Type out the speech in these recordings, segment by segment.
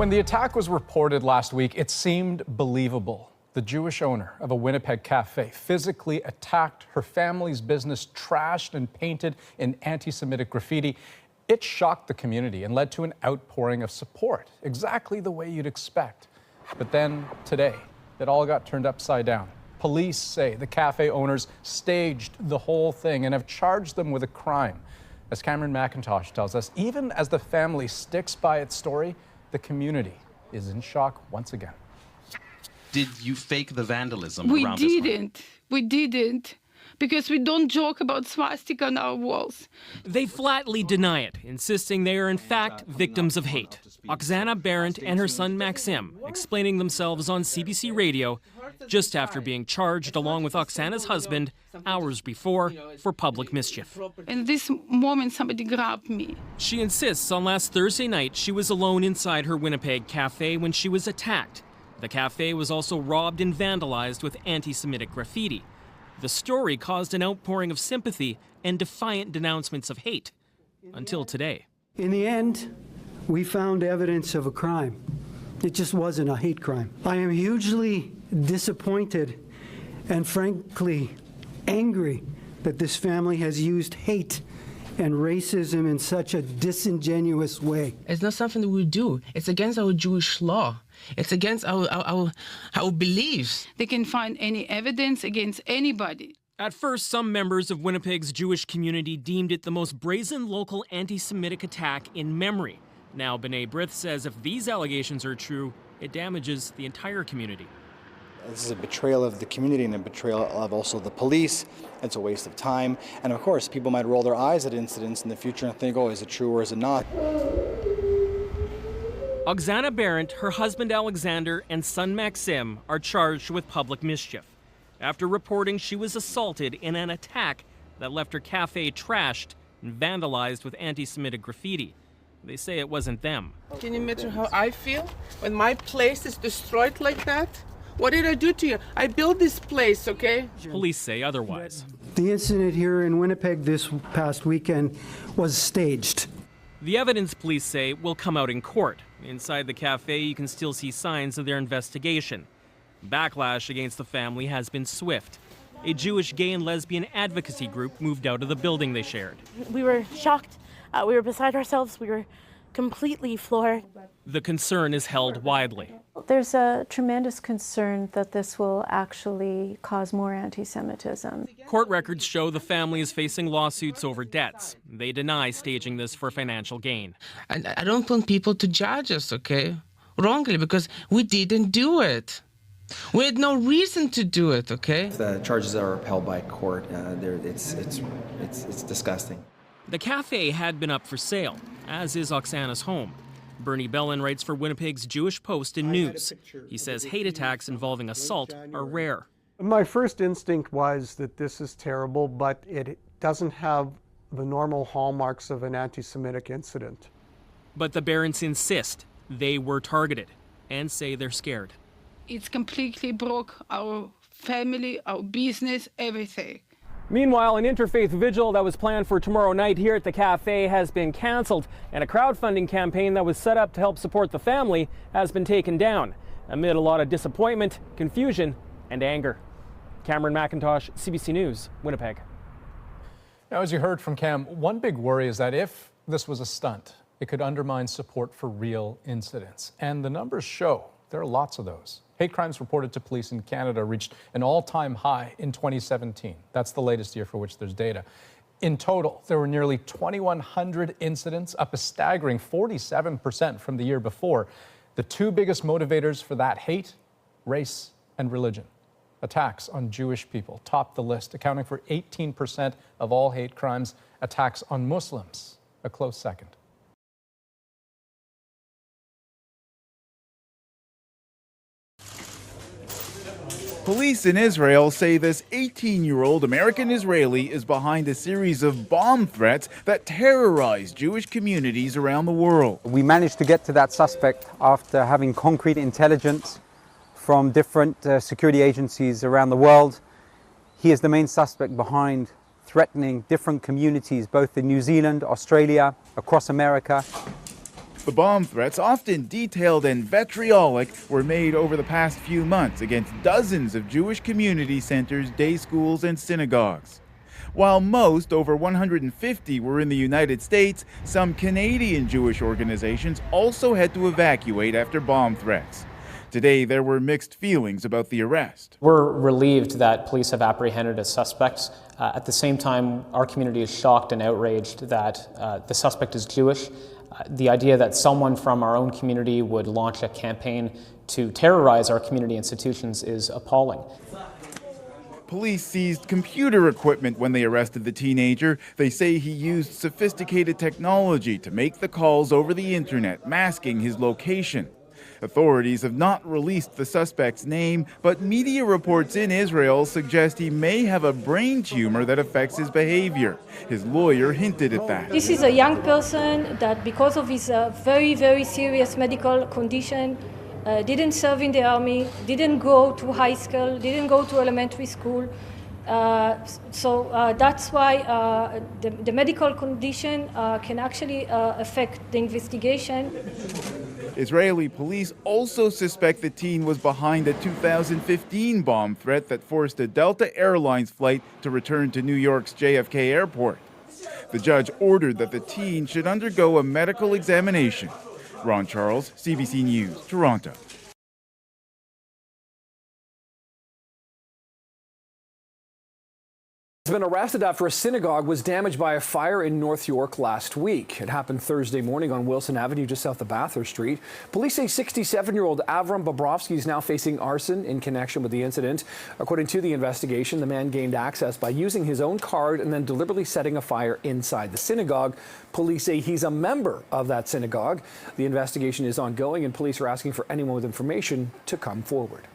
When the attack was reported last week, it seemed believable. The Jewish owner of a Winnipeg cafe physically attacked her family's business, trashed and painted in anti-Semitic graffiti. It shocked the community and led to an outpouring of support, exactly the way you'd expect. But then today, it all got turned upside down. Police say the cafe owners staged the whole thing and have charged them with a crime. As Cameron McIntosh tells us, even as the family sticks by its story, the community is in shock once again. Did you fake the vandalism around this home? We didn't. Because we don't joke about swastika on our walls. They flatly deny it, insisting they are in fact victims of hate. Oksana Berendt and her son Maxim explaining themselves on CBC Radio just after being charged along with Oksana's husband hours before for public mischief. In this moment, somebody grabbed me. She insists on last Thursday night she was alone inside her Winnipeg cafe when she was attacked. The cafe was also robbed and vandalized with anti-Semitic graffiti. The story caused an outpouring of sympathy and defiant denouncements of hate, until today. In the end, we found evidence of a crime. It just wasn't a hate crime. I am hugely disappointed and frankly angry that this family has used hate and racism in such a disingenuous way. It's not something that we do. It's against our Jewish law. It's against our beliefs. They can find any evidence against anybody. At first, some members of Winnipeg's Jewish community deemed it the most brazen local anti-Semitic attack in memory. Now, B'nai B'rith says if these allegations are true, it damages the entire community. This is a betrayal of the community and a betrayal of also the police. It's a waste of time. And of course, people might roll their eyes at incidents in the future and think, oh, is it true or is it not? Oksana Berendt, her husband Alexander, and son Maxim are charged with public mischief after reporting she was assaulted in an attack that left her cafe trashed and vandalized with anti-Semitic graffiti. They say it wasn't them. Can you imagine how I feel when my place is destroyed like that? What did I do to you? I built this place, okay? Police say otherwise. The incident here in Winnipeg this past weekend was staged. The evidence, police say, will come out in court. Inside the cafe, you can still see signs of their investigation. Backlash against the family has been swift. A Jewish gay and lesbian advocacy group moved out of the building they shared. We were shocked. We were beside ourselves. We were completely floored. The concern is held widely. There's a tremendous concern that this will actually cause more anti-Semitism. Court records show the family is facing lawsuits over debts. They deny staging this for financial gain. And I don't want people to judge us, okay, wrongly, because we didn't do it. We had no reason to do it, okay? The charges are upheld by court. It's disgusting. The cafe had been up for sale, as is Oksana's home. Bernie Bellin writes for Winnipeg's Jewish Post and News. He says hate attacks involving assault are rare. My first instinct was that this is terrible, but it doesn't have the normal hallmarks of an anti-Semitic incident. But the Berens insist they were targeted and say they're scared. It's completely broke our family, our business, everything. Meanwhile, an interfaith vigil that was planned for tomorrow night here at the cafe has been canceled, and a crowdfunding campaign that was set up to help support the family has been taken down, amid a lot of disappointment, confusion, and anger. Cameron McIntosh, CBC News, Winnipeg. Now, as you heard from Cam, one big worry is that if this was a stunt, it could undermine support for real incidents. And the numbers show there are lots of those. Hate crimes reported to police in Canada reached an all-time high in 2017. That's the latest year for which there's data. In total, there were nearly 2,100 incidents, up a staggering 47% from the year before. The two biggest motivators for that hate, race and religion. Attacks on Jewish people topped the list, accounting for 18% of all hate crimes. Attacks on Muslims, a close second. Police in Israel say this 18-year-old American Israeli is behind a series of bomb threats that terrorize Jewish communities around the world. We managed to get to that suspect after having concrete intelligence from different security agencies around the world. He is the main suspect behind threatening different communities, both in New Zealand, Australia, across America. The bomb threats, often detailed and vitriolic, were made over the past few months against dozens of Jewish community centers, day schools, and synagogues. While most, over 150, were in the United States, some Canadian Jewish organizations also had to evacuate after bomb threats. Today, there were mixed feelings about the arrest. We're relieved that police have apprehended a suspect. At the same time, our community is shocked and outraged that the suspect is Jewish. The idea that someone from our own community would launch a campaign to terrorize our community institutions is appalling. Police seized computer equipment when they arrested the teenager. They say he used sophisticated technology to make the calls over the internet, masking his location. Authorities have not released the suspect's name, but media reports in Israel suggest he may have a brain tumor that affects his behavior. His lawyer hinted at that. This is a young person that, because of his very, very serious medical condition, didn't serve in the army, didn't go to high school, didn't go to elementary school. So that's why the medical condition can actually affect the investigation. Israeli police also suspect the teen was behind a 2015 bomb threat that forced a Delta Airlines flight to return to New York's JFK airport. The judge ordered that the teen should undergo a medical examination. Ron Charles, CBC News, Toronto. Has been arrested after a synagogue was damaged by a fire in North York last week. It happened Thursday morning on Wilson Avenue, just south of Bathurst Street. Police say 67-year-old Avram Bobrovsky is now facing arson in connection with the incident. According to the investigation, the man gained access by using his own card and then deliberately setting a fire inside the synagogue. Police say he's a member of that synagogue. The investigation is ongoing, and police are asking for anyone with information to come forward.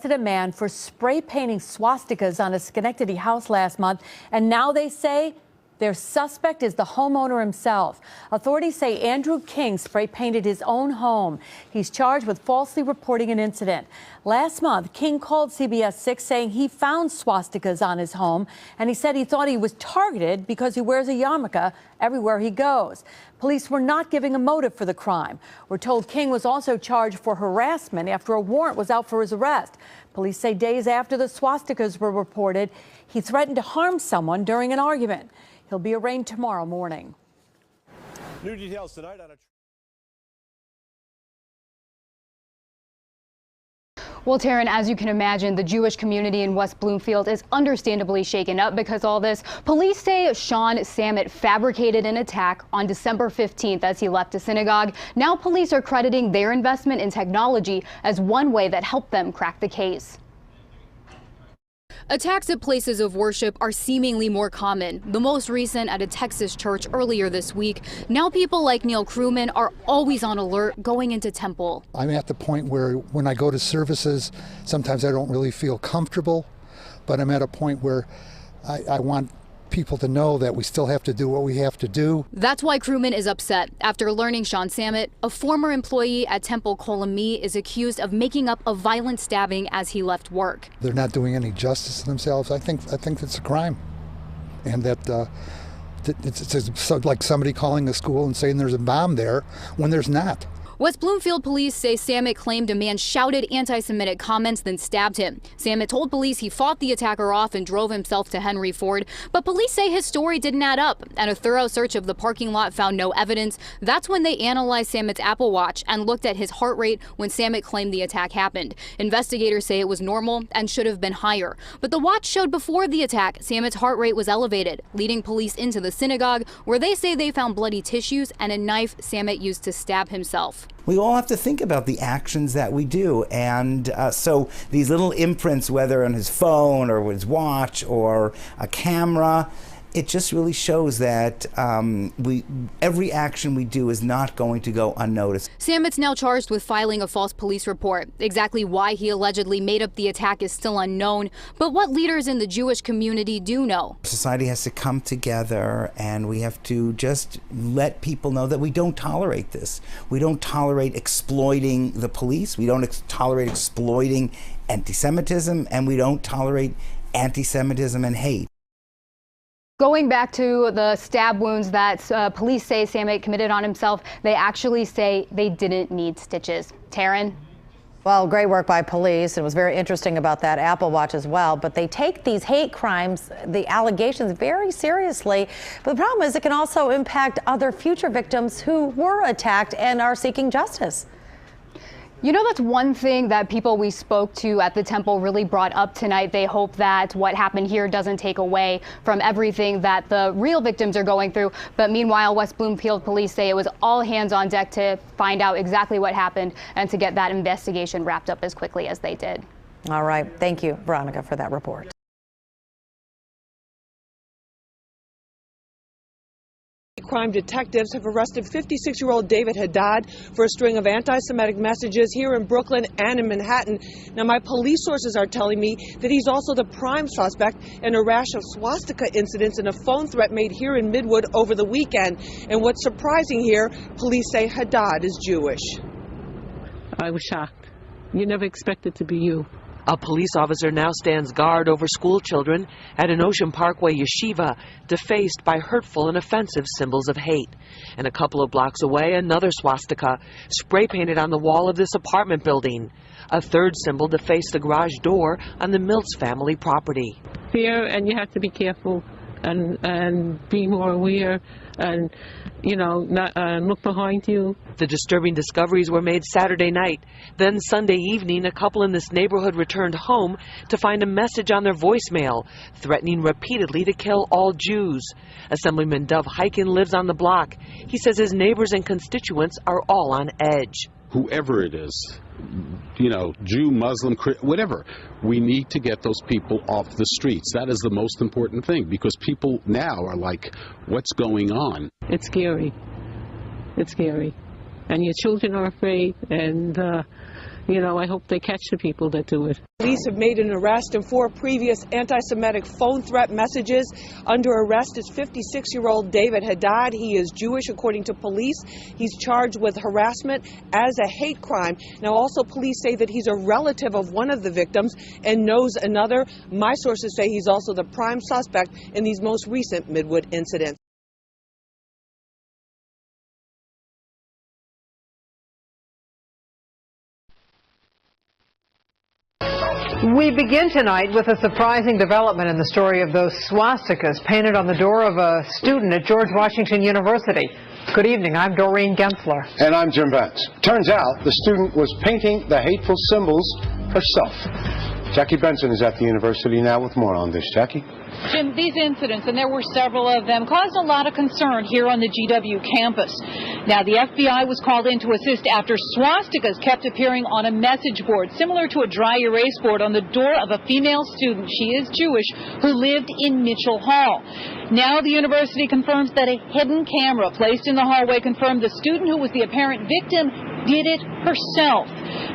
A man for spray painting swastikas on a Schenectady house last month, and now they say their suspect is the homeowner himself. Authorities say Andrew King spray painted his own home. He's charged with falsely reporting an incident. Last month, King called CBS 6 saying he found swastikas on his home, and he said he thought he was targeted because he wears a yarmulke everywhere he goes. Police were not giving a motive for the crime. We're told King was also charged for harassment after a warrant was out for his arrest. Police say days after the swastikas were reported, he threatened to harm someone during an argument. He'll be arraigned tomorrow morning. New details tonight on a... Well, Taryn, as you can imagine, the Jewish community in West Bloomfield is understandably shaken up because all this. Police say Sean Samet fabricated an attack on December 15th as he left a synagogue. Now police are crediting their investment in technology as one way that helped them crack the case. Attacks at places of worship are seemingly more common, the most recent at a Texas church earlier this week. Now people like Neil Crewman are always on alert going into temple. I'm at the point where when I go to services, sometimes I don't really feel comfortable, but I'm at a point where I want people to know that we still have to do what we have to do. That's why Crewman is upset after learning Sean Samet, a former employee at Temple Kolami, is accused of making up a violent stabbing as he left work. They're not doing any justice to themselves. I think it's a crime, and that it's like somebody calling a school and saying there's a bomb there when there's not. West Bloomfield police say Samet claimed a man shouted anti-Semitic comments, then stabbed him. Samet told police he fought the attacker off and drove himself to Henry Ford, but police say his story didn't add up, and a thorough search of the parking lot found no evidence. That's when they analyzed Samet's Apple Watch and looked at his heart rate when Samet claimed the attack happened. Investigators say it was normal and should have been higher, but the watch showed before the attack Samet's heart rate was elevated, leading police into the synagogue, where they say they found bloody tissues and a knife Samet used to stab himself. We all have to think about the actions that we do, and so these little imprints, whether on his phone or his watch or a camera, it just really shows that every action we do is not going to go unnoticed. Samet's now charged with filing a false police report. Exactly why he allegedly made up the attack is still unknown, but what leaders in the Jewish community do know. Society has to come together, and we have to just let people know that we don't tolerate this. We don't tolerate exploiting the police. We don't tolerate exploiting anti-Semitism, and we don't tolerate anti-Semitism and hate. Going back to the stab wounds that police say Samit committed on himself, they actually say they didn't need stitches. Taryn? Well, great work by police. It was very interesting about that Apple Watch as well. But they take these hate crimes, the allegations, very seriously. But the problem is it can also impact other future victims who were attacked and are seeking justice. You know, that's one thing that people we spoke to at the temple really brought up tonight. They hope that what happened here doesn't take away from everything that the real victims are going through. But meanwhile, West Bloomfield police say it was all hands on deck to find out exactly what happened and to get that investigation wrapped up as quickly as they did. All right. Thank you, Veronica, for that report. Crime detectives have arrested 56-year-old David Haddad for a string of anti-Semitic messages here in Brooklyn and in Manhattan. Now, my police sources are telling me that he's also the prime suspect in a rash of swastika incidents and a phone threat made here in Midwood over the weekend. And what's surprising here, police say Haddad is Jewish. I was shocked. You never expect it to be you. A police officer now stands guard over school children at an Ocean Parkway yeshiva, defaced by hurtful and offensive symbols of hate. And a couple of blocks away, another swastika, spray painted on the wall of this apartment building. A third symbol defaced the garage door on the Mills family property. Fear, and you have to be careful and be more aware and, you know, not look behind you. The disturbing discoveries were made Saturday night. Then Sunday evening, a couple in this neighborhood returned home to find a message on their voicemail threatening repeatedly to kill all Jews. Assemblyman Dov Hyken lives on the block. He says his neighbors and constituents are all on edge. Whoever it is, you know, Jew, Muslim, whatever, we need to get those people off the streets. That is the most important thing, because people now are like, what's going on? It's scary. It's scary. And your children are afraid, and, you know, I hope they catch the people that do it. Police have made an arrest in 4 previous anti-Semitic phone threat messages. Under arrest is 56-year-old David Haddad. He is Jewish, according to police. He's charged with harassment as a hate crime. Now, also, police say that he's a relative of one of the victims and knows another. My sources say he's also the prime suspect in these most recent Midwood incidents. We begin tonight with a surprising development in the story of those swastikas painted on the door of a student at George Washington University. Good evening, I'm Doreen Gensler. And I'm Jim Vance. Turns out the student was painting the hateful symbols herself. Jackie Benson is at the university now with more on this. Jackie? Jim, these incidents, and there were several of them, caused a lot of concern here on the GW campus. Now, the FBI was called in to assist after swastikas kept appearing on a message board, similar to a dry erase board, on the door of a female student, she is Jewish, who lived in Mitchell Hall. Now the university confirms that a hidden camera placed in the hallway confirmed the student who was the apparent victim did it herself.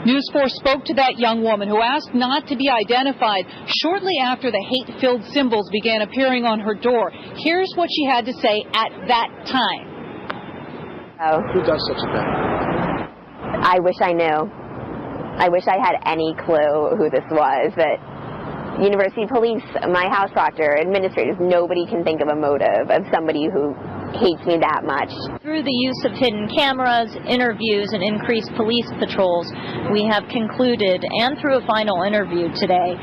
News 4 spoke to that young woman who asked not to be identified shortly after the hate-filled symbols began appearing on her door. Here's what she had to say at that time. Oh. Who does such a thing? I wish I knew. I wish I had any clue who this was, but university police, my house proctor, administrators, nobody can think of a motive of somebody who hates me that much. Through the use of hidden cameras, interviews, and increased police patrols, we have concluded, and through a final interview today,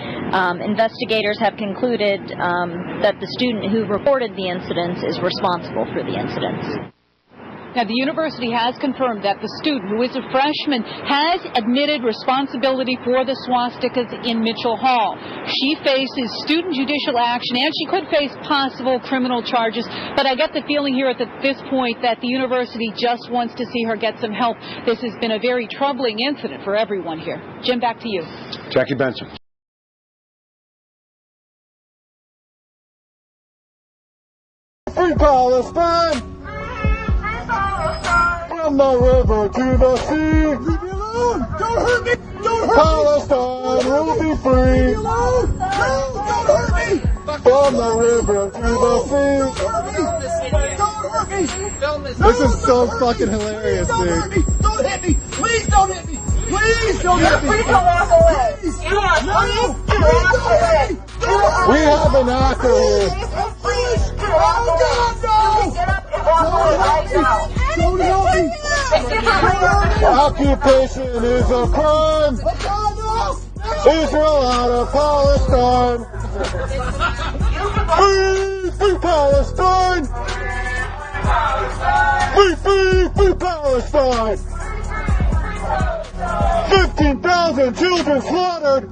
investigators have concluded that the student who reported the incidents is responsible for the incidents. Now, the university has confirmed that the student, who is a freshman, has admitted responsibility for the swastikas in Mitchell Hall. She faces student judicial action, and she could face possible criminal charges. But I get the feeling here at this point that the university just wants to see her get some help. This has been a very troubling incident for everyone here. Jim, back to you. Jackie Benson. Free Palestine! From the river to the sea. Leave me alone! Don't hurt me! Don't hurt Palestine will be free. Leave me alone! No! Don't hurt me! From the river to the sea. Don't hurt me! This is so fucking hilarious, dude. Don't hurt me! Don't hit me! Please don't hit me! Please don't hit me! Please don't walk away! We have an actor here. Please Occupation is a crime. Israel out of Palestine. Free, free Palestine. Free, free, free Palestine. 15,000 children slaughtered.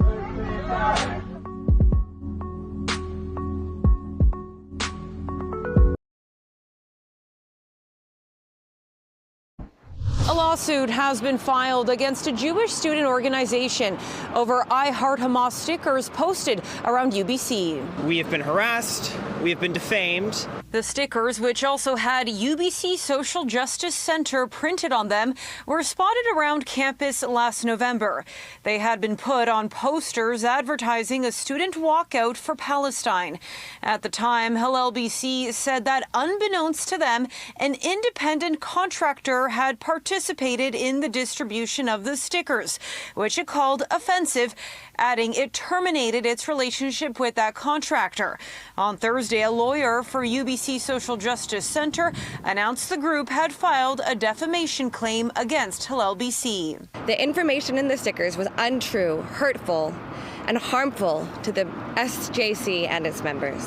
A lawsuit has been filed against a Jewish student organization over I Heart Hamas stickers posted around UBC. We have been harassed. We have been defamed. The stickers, which also had UBC Social Justice Center printed on them, were spotted around campus last November. They had been put on posters advertising a student walkout for Palestine. At the time, Hillel BC said that unbeknownst to them, an independent contractor had participated in the distribution of the stickers, which it called offensive, adding it terminated its relationship with that contractor. On Thursday, a lawyer for UBC Social Justice Center announced the group had filed a defamation claim against Hillel BC. The information in the stickers was untrue, hurtful, and harmful to the SJC and its members.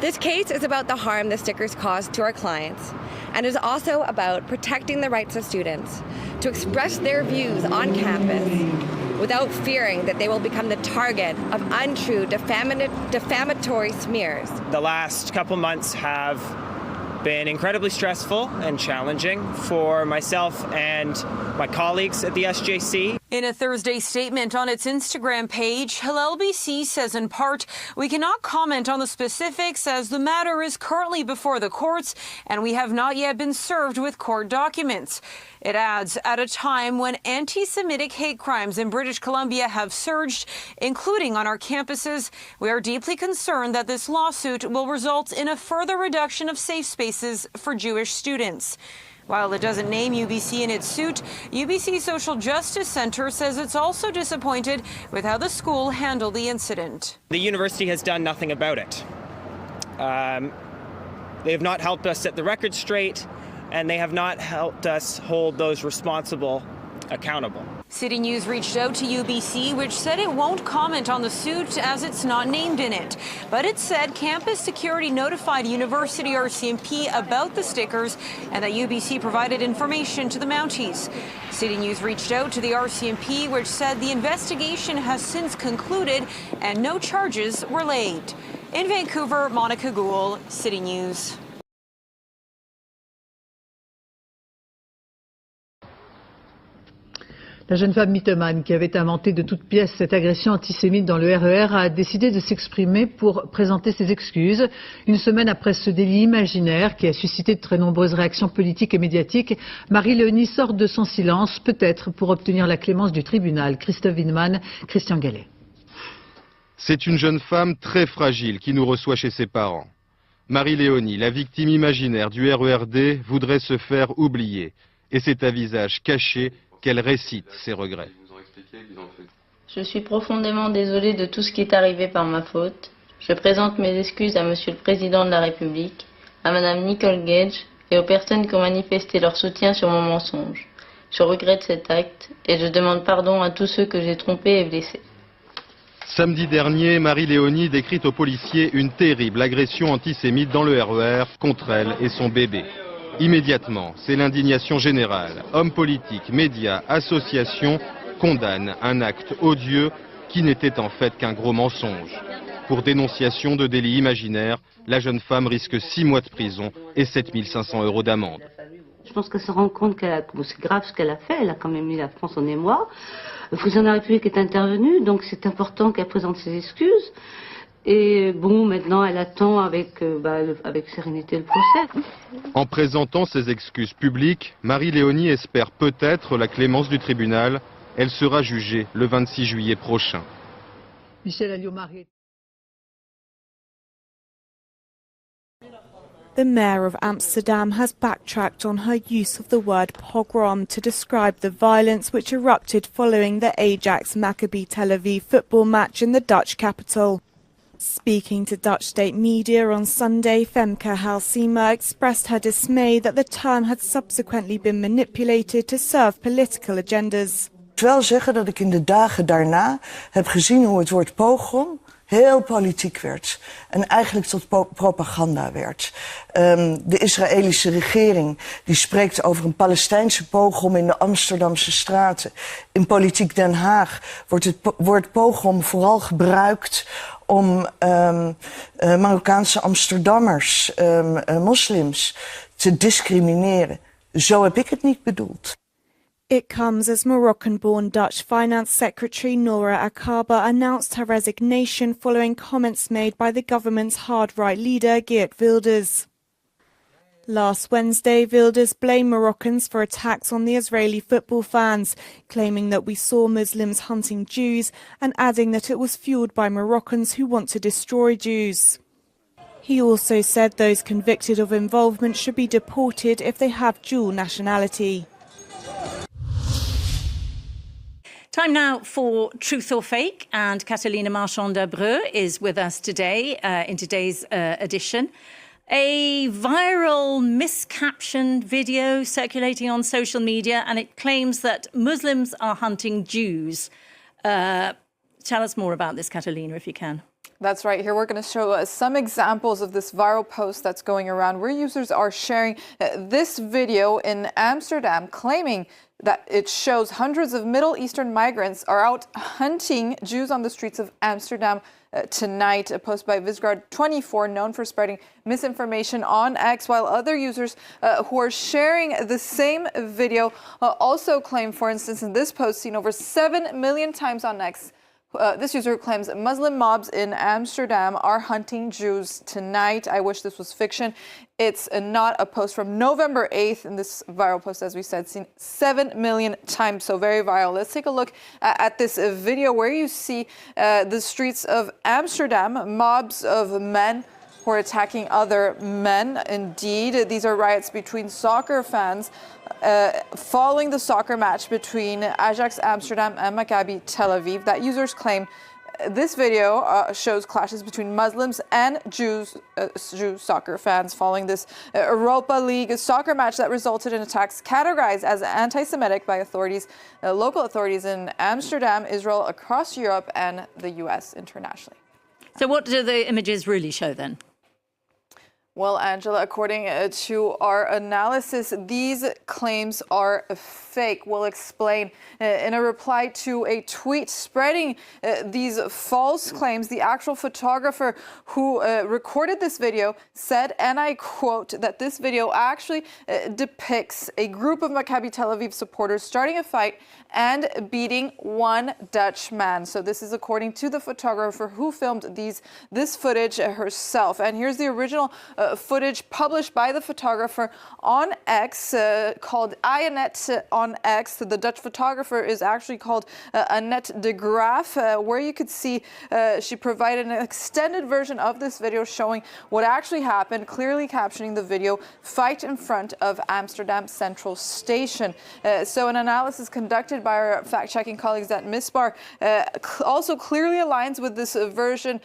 This case is about the harm the stickers caused to our clients, and is also about protecting the rights of students to express their views on campus without fearing that they will become the target of untrue defamatory smears. The last couple months have been incredibly stressful and challenging for myself and my colleagues at the SJC. In a Thursday statement on its Instagram page, Hillel BC says in part, "We cannot comment on the specifics as the matter is currently before the courts and we have not yet been served with court documents." It adds, at a time when anti-Semitic hate crimes in British Columbia have surged, including on our campuses, we are deeply concerned that this lawsuit will result in a further reduction of safe spaces for Jewish students. While it doesn't name UBC in its suit, UBC Social Justice Center says it's also disappointed with how the school handled the incident. The university has done nothing about it. They have not helped us set the record straight, and they have not helped us hold those responsible accountable. City News reached out to UBC, which said it won't comment on the suit as it's not named in it. But it said campus security notified University RCMP about the stickers and that UBC provided information to the Mounties. City News reached out to the RCMP, which said the investigation has since concluded and no charges were laid. In Vancouver, Monica Gould, City News. La jeune femme mythomane qui avait inventé de toutes pièces cette agression antisémite dans le RER a décidé de s'exprimer pour présenter ses excuses. Une semaine après ce délit imaginaire qui a suscité de très nombreuses réactions politiques et médiatiques, Marie-Léonie sort de son silence, peut-être pour obtenir la clémence du tribunal. Christophe Winman, Christian Gallet. C'est une jeune femme très fragile qui nous reçoit chez ses parents. Marie-Léonie, la victime imaginaire du RERD, voudrait se faire oublier. Et c'est à visage caché qu'elle récite ses regrets. Je suis profondément désolée de tout ce qui est arrivé par ma faute. Je présente mes excuses à Monsieur le Président de la République, à Madame Nicole Gage et aux personnes qui ont manifesté leur soutien sur mon mensonge. Je regrette cet acte et je demande pardon à tous ceux que j'ai trompés et blessés. Samedi dernier, Marie-Léonie décrit aux policiers une terrible agression antisémite dans le RER contre elle et son bébé. Immédiatement, c'est l'indignation générale. Hommes politiques, médias, associations condamnent un acte odieux qui n'était en fait qu'un gros mensonge. Pour dénonciation de délit imaginaire, la jeune femme risque 6 mois de prison et 7 500 € d'amende. Je pense qu'elle se rend compte que c'est grave ce qu'elle a fait. Elle a quand même mis la France en émoi. Le président de la République est intervenu, donc c'est important qu'elle présente ses excuses. Et bon, maintenant, elle attend avec sérénité le procès. En présentant ses excuses publiques, Marie-Léonie espère peut-être la clémence du tribunal. Elle sera jugée le 26 juillet prochain. Michel Alliot-Marie. The mayor of Amsterdam has backtracked on her use of the word pogrom to describe the violence which erupted following the Ajax Maccabi Tel Aviv football match in the Dutch capital. Speaking to Dutch state media on Sunday, Femke Halsema expressed her dismay that the term had subsequently been manipulated to serve political agendas. Ik wil wel zeggen dat ik in de dagen daarna heb gezien hoe het woord pogrom heel politiek werd en eigenlijk tot propaganda werd. De Israëlische regering die spreekt over een Palestijnse pogrom in de Amsterdamse straten. In politiek Den Haag wordt het woord pogrom vooral gebruikt om Marokkaanse Amsterdammers, moslims, te discrimineren. Zo heb ik het niet bedoeld. It comes as Moroccan-born Dutch Finance Secretary Noura Akaba announced her resignation following comments made by the government's hard-right leader Geert Wilders. Last Wednesday, Wilders blamed Moroccans for attacks on the Israeli football fans, claiming that we saw Muslims hunting Jews and adding that it was fueled by Moroccans who want to destroy Jews. He also said those convicted of involvement should be deported if they have dual nationality. Time now for Truth or Fake, and Catalina Marchand-Debreu is with us today in today's edition. A viral miscaptioned video circulating on social media, and it claims that Muslims are hunting Jews. Tell us more about this, Catalina, if you can. That's right. Here we're going to show some examples of this viral post that's going around where users are sharing this video in Amsterdam, claiming that it shows hundreds of Middle Eastern migrants are out hunting Jews on the streets of Amsterdam tonight. A post by Visgard24, known for spreading misinformation on X, while other users who are sharing the same video also claim, for instance, in this post seen over 7 million times on X, this user claims Muslim mobs in Amsterdam are hunting Jews tonight. I wish this was fiction. It's not a post from November 8th, and this viral post, as we said, seen 7 million times, so very viral. Let's take a look at this video where you see the streets of Amsterdam, mobs of men who are attacking other men. Indeed, these are riots between soccer fans following the soccer match between Ajax Amsterdam and Maccabi Tel Aviv. That users claim this video shows clashes between Muslims and Jew soccer fans following this Europa League soccer match that resulted in attacks categorized as anti-Semitic by authorities, local authorities in Amsterdam, Israel, across Europe, and the U.S. internationally. So what do the images really show then? Well, Angela, according to our analysis, these claims are fake. We'll explain. In a reply to a tweet spreading these false claims, the actual photographer who recorded this video said, and I quote, that this video actually depicts a group of Maccabi Tel Aviv supporters starting a fight and beating one Dutch man. So this is according to the photographer who filmed this footage herself. And here's the original footage published by the photographer on X, called Annette on X. The Dutch photographer is actually called Annette de Graaf, where you could see she provided an extended version of this video showing what actually happened, clearly captioning the video, fight in front of Amsterdam Central Station. So an analysis conducted by our fact-checking colleagues at Misbar also clearly aligns with this version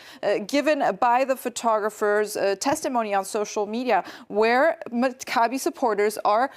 given by the photographer's testimony on social media, where Maccabi supporters are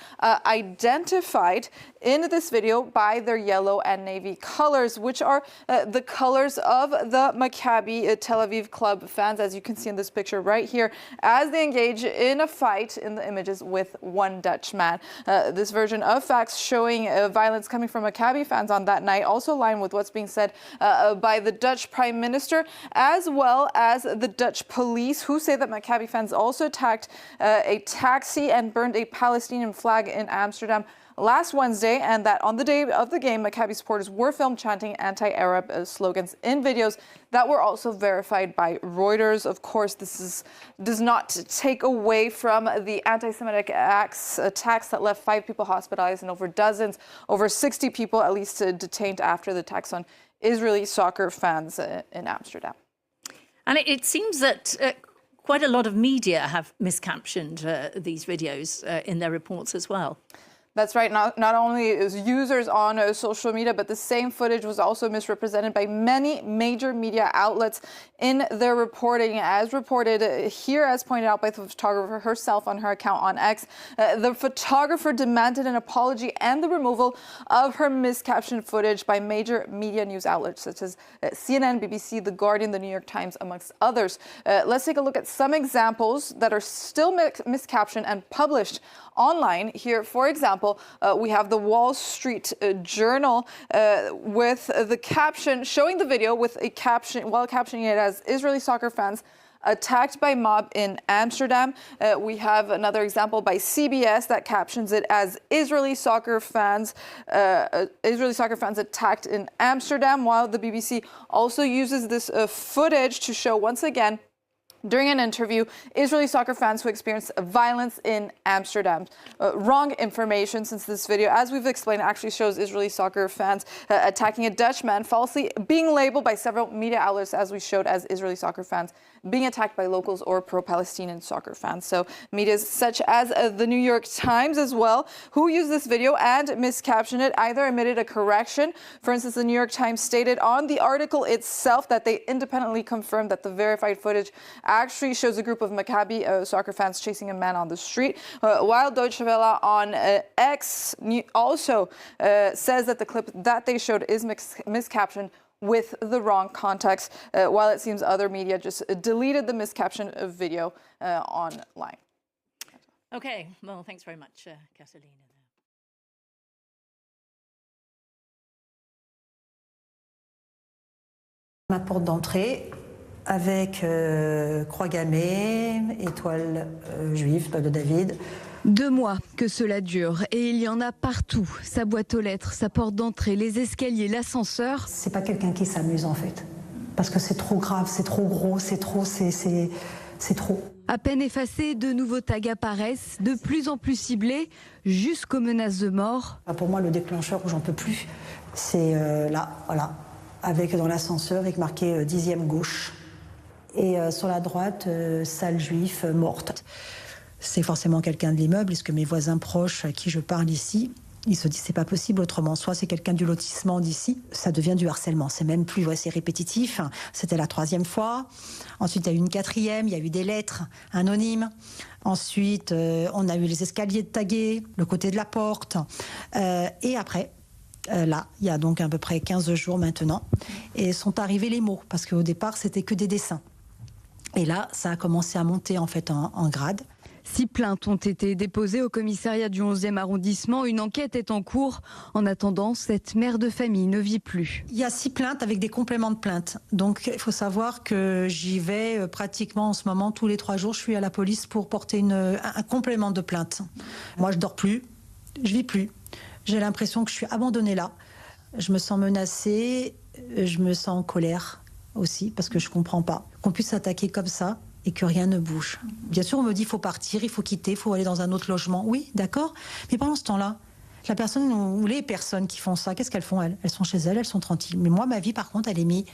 identified in this video by their yellow and navy colors, which are the colors of the Maccabi Tel Aviv club fans, as you can see in this picture right here, as they engage in a fight in the images with one Dutch man. This version of facts showing violence coming from Maccabi fans on that night also align with what's being said by the Dutch Prime Minister, as well as the Dutch police, who say that Maccabi fans also attacked a taxi and burned a Palestinian flag in Amsterdam last Wednesday, and that on the day of the game, Maccabi supporters were filmed chanting anti-Arab slogans in videos that were also verified by Reuters. Of course, this does not take away from the anti-Semitic attacks that left 5 people hospitalized and over 60 people at least detained after the attacks on Israeli soccer fans in Amsterdam. And it seems that quite a lot of media have miscaptioned these videos in their reports as well. That's right. Not only is users on social media, but the same footage was also misrepresented by many major media outlets in their reporting. As reported here, as pointed out by the photographer herself on her account on X, the photographer demanded an apology and the removal of her miscaptioned footage by major media news outlets such as CNN, BBC, The Guardian, The New York Times, amongst others. Let's take a look at some examples that are still miscaptioned and published online. Here, for example, we have the Wall Street Journal with the caption showing the video with a caption, while captioning it as Israeli soccer fans attacked by mob in Amsterdam. We have another example by CBS that captions it as Israeli soccer fans attacked in Amsterdam, while the BBC also uses this footage to show once again during an interview Israeli soccer fans who experienced violence in Amsterdam. Wrong information, since this video, as we've explained, actually shows Israeli soccer fans attacking a Dutch man, falsely being labeled by several media outlets, as we showed, as Israeli soccer fans being attacked by locals or pro-Palestinian soccer fans. So medias such as the New York Times as well, who used this video and miscaptioned it, either omitted a correction. For instance, the New York Times stated on the article itself that they independently confirmed that the verified footage actually shows a group of Maccabi soccer fans chasing a man on the street, while Deutsche Welle on X also says that the clip that they showed is miscaptioned with the wrong context, while it seems other media just deleted the miscaptioned video online. Okay, well, thanks very much, Catalina. Ma porte d'entrée avec croix gammée, étoile juive, de David. 2 mois que cela dure et il y en a partout. Sa boîte aux lettres, sa porte d'entrée, les escaliers, l'ascenseur. C'est pas quelqu'un qui s'amuse en fait. Parce que c'est trop grave, c'est trop gros, c'est trop. À peine effacés, de nouveaux tags apparaissent, de plus en plus ciblés, jusqu'aux menaces de mort. Pour moi, le déclencheur où j'en peux plus, c'est là, voilà, avec dans l'ascenseur, avec marqué 10e gauche. Et sur la droite, salle juif morte. C'est forcément quelqu'un de l'immeuble, est-ce que mes voisins proches à qui je parle ici, ils se disent c'est pas possible autrement, soit c'est quelqu'un du lotissement d'ici, ça devient du harcèlement, c'est même plus, c'est répétitif, c'était la 3e fois, ensuite il y a eu une 4e, il y a eu des lettres anonymes, ensuite on a eu les escaliers tagués, le côté de la porte, et après, là, il y a donc à peu près 15 jours maintenant, et sont arrivés les mots, parce qu'au départ c'était que des dessins. Et là, ça a commencé à monter en fait en grade. 6 plaintes ont été déposées au commissariat du 11e arrondissement. Une enquête est en cours. En attendant, cette mère de famille ne vit plus. Il y a 6 plaintes avec des compléments de plainte. Donc il faut savoir que j'y vais pratiquement en ce moment tous les 3 jours. Je suis à la police pour porter un complément de plainte. Moi, je dors plus, je vis plus. J'ai l'impression que je suis abandonnée là. Je me sens menacée, je me sens en colère aussi parce que je comprends pas qu'on puisse s'attaquer comme ça et que rien ne bouge. Bien sûr, on me dit il faut partir, il faut quitter, il faut aller dans un autre logement. Oui, d'accord. Mais pendant ce temps-là, la personne ou les personnes qui font ça, qu'est-ce qu'elles font elles? Elles sont chez elles, elles sont tranquilles. Mais moi, ma vie, par contre, elle est mise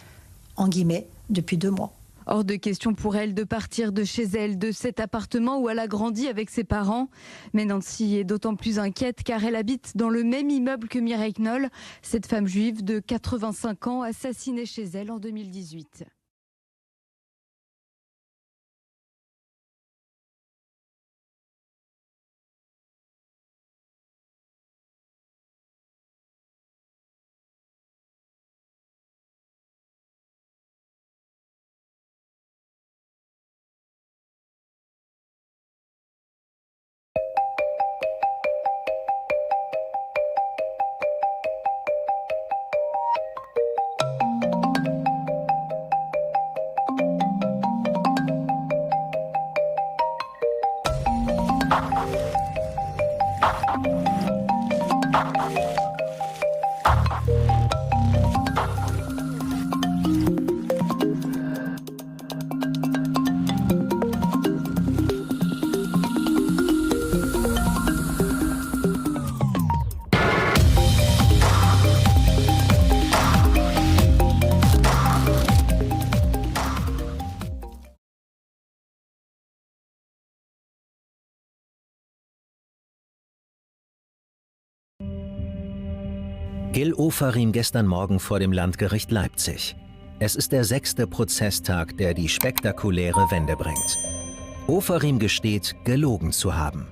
en guillemets depuis 2 mois. Hors de question pour elle de partir de chez elle, de cet appartement où elle a grandi avec ses parents. Mais Nancy est d'autant plus inquiète car elle habite dans le même immeuble que Mireille Knoll, cette femme juive de 85 ans assassinée chez elle en 2018. Gil Ofarim gestern Morgen vor dem Landgericht Leipzig. Es ist der 6. Prozesstag, der die spektakuläre Wende bringt. Ofarim gesteht, gelogen zu haben.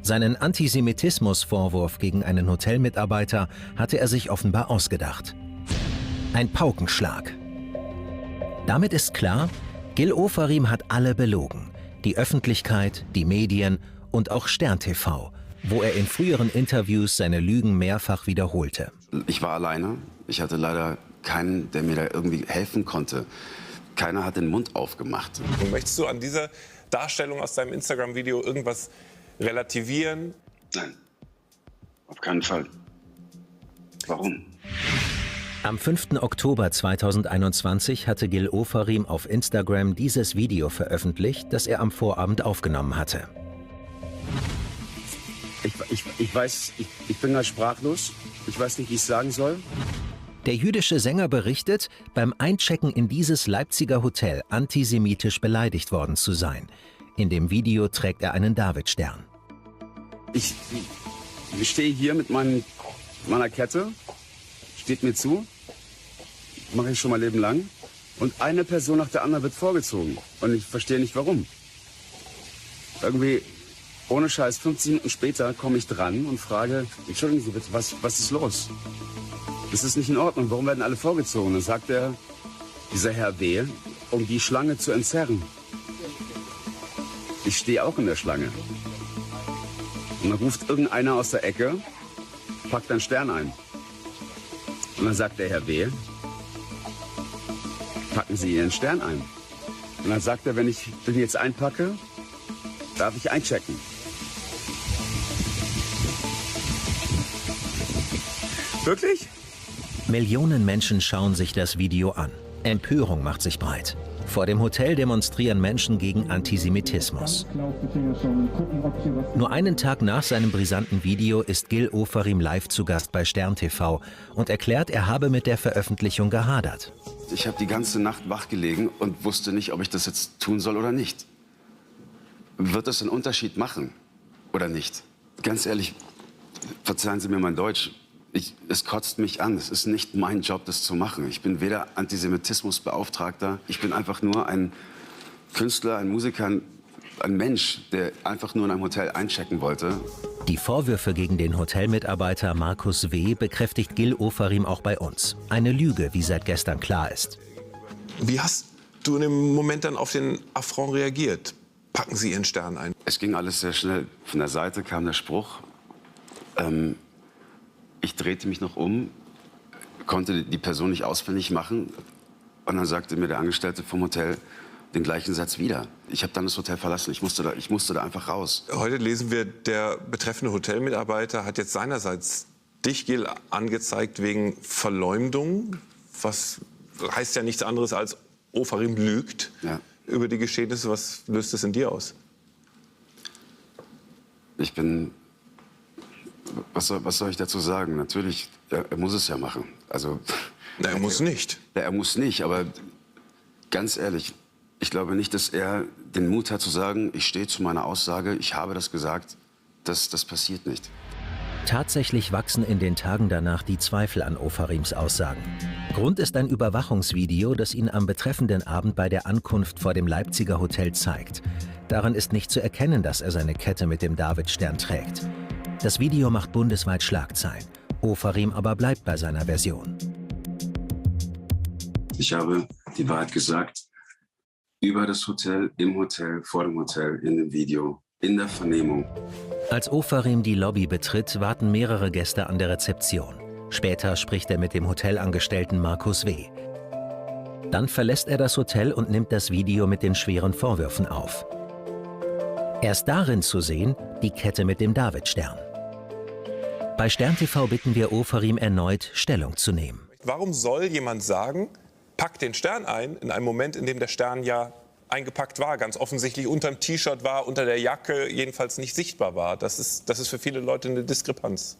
Seinen Antisemitismusvorwurf gegen einen Hotelmitarbeiter hatte er sich offenbar ausgedacht. Ein Paukenschlag. Damit ist klar, Gil Ofarim hat alle belogen. Die Öffentlichkeit, die Medien und auch Stern TV, wo er in früheren Interviews seine Lügen mehrfach wiederholte. Ich war alleine. Ich hatte leider keinen, der mir da irgendwie helfen konnte. Keiner hat den Mund aufgemacht. Und möchtest du an dieser Darstellung aus deinem Instagram-Video irgendwas relativieren? Nein, auf keinen Fall. Warum? Am 5. Oktober 2021 hatte Gil Ofarim auf Instagram dieses Video veröffentlicht, das er am Vorabend aufgenommen hatte. Ich weiß, ich bin da sprachlos. Ich weiß nicht, wie ich es sagen soll. Der jüdische Sänger berichtet, beim Einchecken in dieses Leipziger Hotel antisemitisch beleidigt worden zu sein. In dem Video trägt er einen Davidstern. Ich stehe hier mit meiner Kette, steht mir zu, mache ich schon mein Leben lang. Und eine Person nach der anderen wird vorgezogen. Und ich verstehe nicht, warum. Irgendwie, ohne Scheiß, 15 Minuten später komme ich dran und frage, entschuldigen Sie bitte, was ist los? Das ist nicht in Ordnung, warum werden alle vorgezogen? Dann sagt dieser Herr W., um die Schlange zu entzerren. Ich stehe auch in der Schlange. Und dann ruft irgendeiner aus der Ecke, packt einen Stern ein. Und dann sagt der Herr W., packen Sie Ihren Stern ein. Und dann sagt er, wenn ich den jetzt einpacke, darf ich einchecken. Wirklich? Millionen Menschen schauen sich das Video an. Empörung macht sich breit. Vor dem Hotel demonstrieren Menschen gegen Antisemitismus. Nur einen Tag nach seinem brisanten Video ist Gil Ofarim live zu Gast bei Stern TV und erklärt, er habe mit der Veröffentlichung gehadert. Ich habe die ganze Nacht wach gelegen und wusste nicht, ob ich das jetzt tun soll oder nicht. Wird das einen Unterschied machen oder nicht? Ganz ehrlich, verzeihen Sie mir mein Deutsch. Es kotzt mich an. Es ist nicht mein Job, das zu machen. Ich bin weder Antisemitismusbeauftragter. Ich bin einfach nur ein Künstler, ein Musiker, ein Mensch, der einfach nur in einem Hotel einchecken wollte. Die Vorwürfe gegen den Hotelmitarbeiter Markus W. bekräftigt Gil Ofarim auch bei uns. Eine Lüge, wie seit gestern klar ist. Wie hast du in dem Moment dann auf den Affront reagiert? Packen Sie Ihren Stern ein. Es ging alles sehr schnell. Von der Seite kam der Spruch. Ich drehte mich noch um, konnte die Person nicht ausfindig machen. Und dann sagte mir der Angestellte vom Hotel den gleichen Satz wieder. Ich habe dann das Hotel verlassen. Ich musste da einfach raus. Heute lesen wir, der betreffende Hotelmitarbeiter hat jetzt seinerseits dich, Gil, angezeigt wegen Verleumdung. Was heißt ja nichts anderes als Ofarim lügt über die Geschehnisse. Was löst es in dir aus? Ich bin... Was soll ich dazu sagen? Natürlich, er muss es ja machen. Also, er muss nicht. Ja, er muss nicht, aber ganz ehrlich, ich glaube nicht, dass er den Mut hat zu sagen, ich stehe zu meiner Aussage, ich habe das gesagt, das passiert nicht. Tatsächlich wachsen in den Tagen danach die Zweifel an Ofarims Aussagen. Grund ist ein Überwachungsvideo, das ihn am betreffenden Abend bei der Ankunft vor dem Leipziger Hotel zeigt. Daran ist nicht zu erkennen, dass er seine Kette mit dem Davidstern trägt. Das Video macht bundesweit Schlagzeilen. Ofarim aber bleibt bei seiner Version. Ich habe die Wahrheit gesagt. Über das Hotel, im Hotel, vor dem Hotel, in dem Video, in der Vernehmung. Als Ofarim die Lobby betritt, warten mehrere Gäste an der Rezeption. Später spricht er mit dem Hotelangestellten Markus W. Dann verlässt er das Hotel und nimmt das Video mit den schweren Vorwürfen auf. Erst darin zu sehen, die Kette mit dem Davidstern. Bei Stern TV bitten wir Ofarim erneut, Stellung zu nehmen. Warum soll jemand sagen, pack den Stern ein, in einem Moment, in dem der Stern ja eingepackt war, ganz offensichtlich unterm T-Shirt war, unter der Jacke, jedenfalls nicht sichtbar war? Das ist für viele Leute eine Diskrepanz.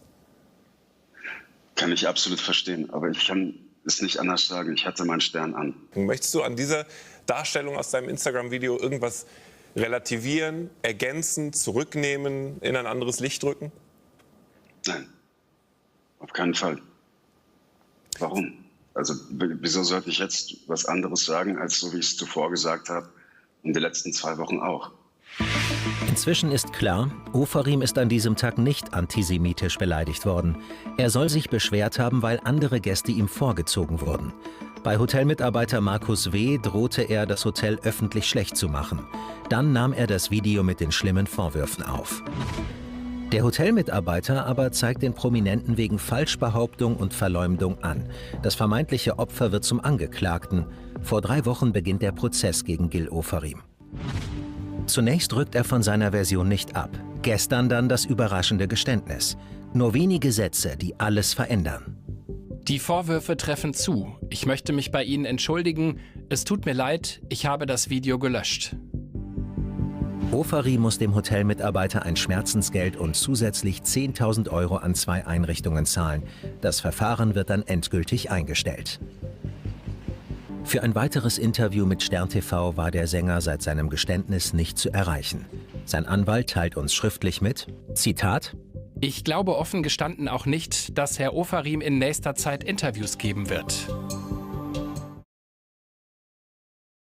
Kann ich absolut verstehen, aber ich kann es nicht anders sagen. Ich hatte meinen Stern an. Möchtest du an dieser Darstellung aus deinem Instagram-Video irgendwas relativieren, ergänzen, zurücknehmen, in ein anderes Licht rücken? Nein, auf keinen Fall. Warum? Also wieso sollte ich jetzt was anderes sagen, als so wie ich es zuvor gesagt habe und die letzten 2 Wochen auch? Inzwischen ist klar, Ofarim ist an diesem Tag nicht antisemitisch beleidigt worden. Er soll sich beschwert haben, weil andere Gäste ihm vorgezogen wurden. Bei Hotelmitarbeiter Markus W. drohte er, das Hotel öffentlich schlecht zu machen. Dann nahm er das Video mit den schlimmen Vorwürfen auf. Der Hotelmitarbeiter aber zeigt den Prominenten wegen Falschbehauptung und Verleumdung an. Das vermeintliche Opfer wird zum Angeklagten. Vor 3 Wochen beginnt der Prozess gegen Gil Ofarim. Zunächst rückt er von seiner Version nicht ab. Gestern dann das überraschende Geständnis. Nur wenige Sätze, die alles verändern. Die Vorwürfe treffen zu. Ich möchte mich bei Ihnen entschuldigen. Es tut mir leid, ich habe das Video gelöscht. Ofarim muss dem Hotelmitarbeiter ein Schmerzensgeld und zusätzlich 10.000 € an 2 Einrichtungen zahlen. Das Verfahren wird dann endgültig eingestellt. Für ein weiteres Interview mit Stern TV war der Sänger seit seinem Geständnis nicht zu erreichen. Sein Anwalt teilt uns schriftlich mit, Zitat: Ich glaube offen gestanden auch nicht, dass Herr Ofarim in nächster Zeit Interviews geben wird.